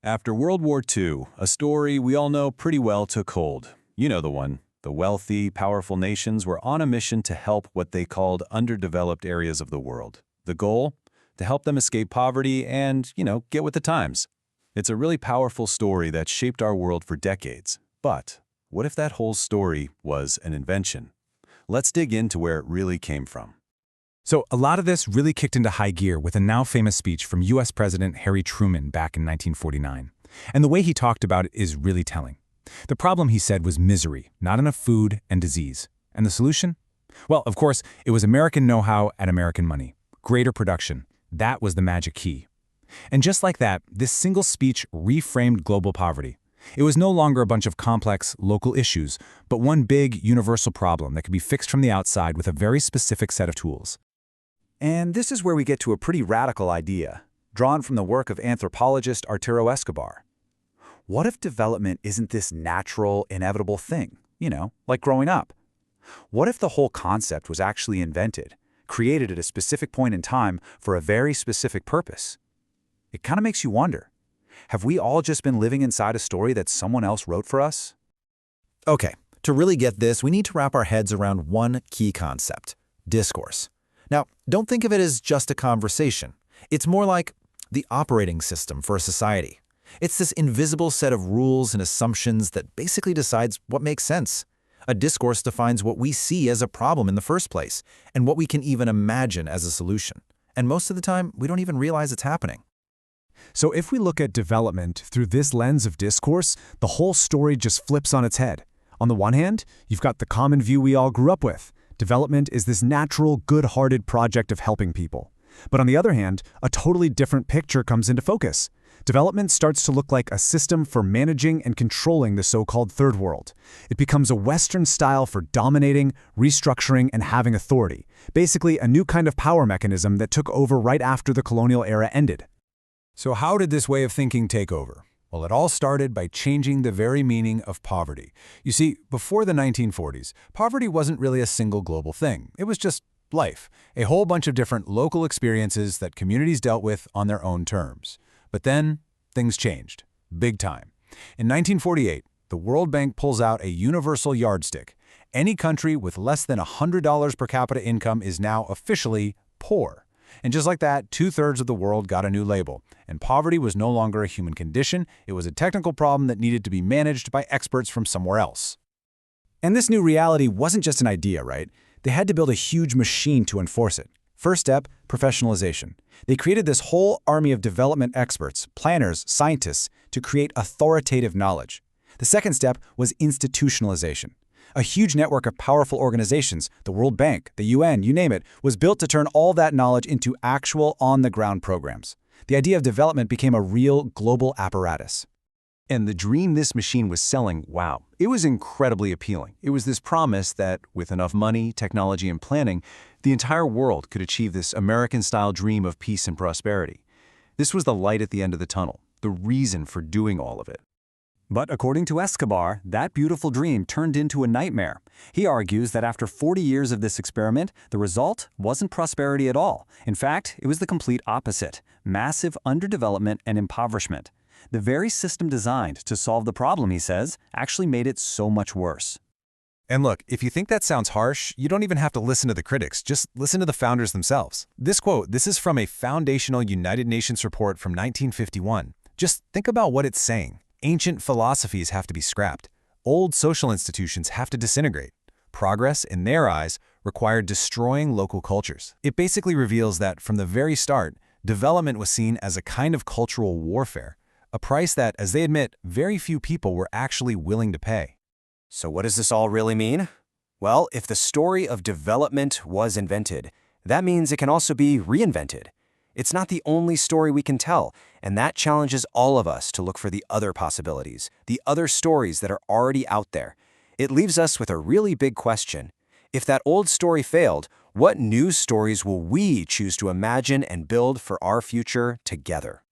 After World War II, a story we all know pretty well took hold. You know the one. The wealthy, powerful nations were on a mission to help what they called underdeveloped areas of the world. The goal? To help them escape poverty and, get with the times. It's a really powerful story that shaped our world for decades. But what if that whole story was an invention? Let's dig into where it really came from. So a lot of this really kicked into high gear with a now famous speech from U.S. President Harry Truman back in 1949. And the way he talked about it is really telling. The problem, he said, was misery, not enough food and disease. And the solution? Well, of course, it was American know-how at American money. Greater production. That was the magic key. And just like that, this single speech reframed global poverty. It was no longer a bunch of complex, local issues, but one big, universal problem that could be fixed from the outside with a very specific set of tools. And this is where we get to a pretty radical idea, drawn from the work of anthropologist Arturo Escobar. What if development isn't this natural, inevitable thing, like growing up? What if the whole concept was actually invented, created at a specific point in time for a very specific purpose? It kind of makes you wonder, have we all just been living inside a story that someone else wrote for us? Okay, to really get this, we need to wrap our heads around one key concept: discourse. Now, don't think of it as just a conversation. It's more like the operating system for a society. It's this invisible set of rules and assumptions that basically decides what makes sense. A discourse defines what we see as a problem in the first place, and what we can even imagine as a solution. And most of the time, we don't even realize it's happening. So if we look at development through this lens of discourse, the whole story just flips on its head. On the one hand, you've got the common view we all grew up with. Development is this natural, good-hearted project of helping people. But on the other hand, a totally different picture comes into focus. Development starts to look like a system for managing and controlling the so-called third world. It becomes a Western style for dominating, restructuring, and having authority. Basically, a new kind of power mechanism that took over right after the colonial era ended. So how did this way of thinking take over? Well, it all started by changing the very meaning of poverty. You see, before the 1940s, poverty wasn't really a single global thing. It was just life, a whole bunch of different local experiences that communities dealt with on their own terms. But then, things changed. Big time. In 1948, the World Bank pulls out a universal yardstick. Any country with less than $100 per capita income is now officially poor. And just like that, 2/3 of the world got a new label. And poverty was no longer a human condition. It was a technical problem that needed to be managed by experts from somewhere else. And this new reality wasn't just an idea, right? They had to build a huge machine to enforce it. First step, professionalization. They created this whole army of development experts, planners, scientists, to create authoritative knowledge. The second step was institutionalization. A huge network of powerful organizations, the World Bank, the UN, you name it, was built to turn all that knowledge into actual on-the-ground programs. The idea of development became a real global apparatus. And the dream this machine was selling, wow, it was incredibly appealing. It was this promise that, with enough money, technology, and planning, the entire world could achieve this American-style dream of peace and prosperity. This was the light at the end of the tunnel, the reason for doing all of it. But according to Escobar, that beautiful dream turned into a nightmare. He argues that after 40 years of this experiment, the result wasn't prosperity at all. In fact, it was the complete opposite: massive underdevelopment and impoverishment. The very system designed to solve the problem, he says, actually made it so much worse. And look, if you think that sounds harsh, you don't even have to listen to the critics. Just listen to the founders themselves. This quote, this is from a foundational United Nations report from 1951. Just think about what it's saying. Ancient philosophies have to be scrapped. Old social institutions have to disintegrate. Progress, in their eyes, required destroying local cultures. It basically reveals that, from the very start, development was seen as a kind of cultural warfare, a price that, as they admit, very few people were actually willing to pay. So what does this all really mean? Well, if the story of development was invented, that means it can also be reinvented. It's not the only story we can tell, and that challenges all of us to look for the other possibilities, the other stories that are already out there. It leaves us with a really big question. If that old story failed, what new stories will we choose to imagine and build for our future together?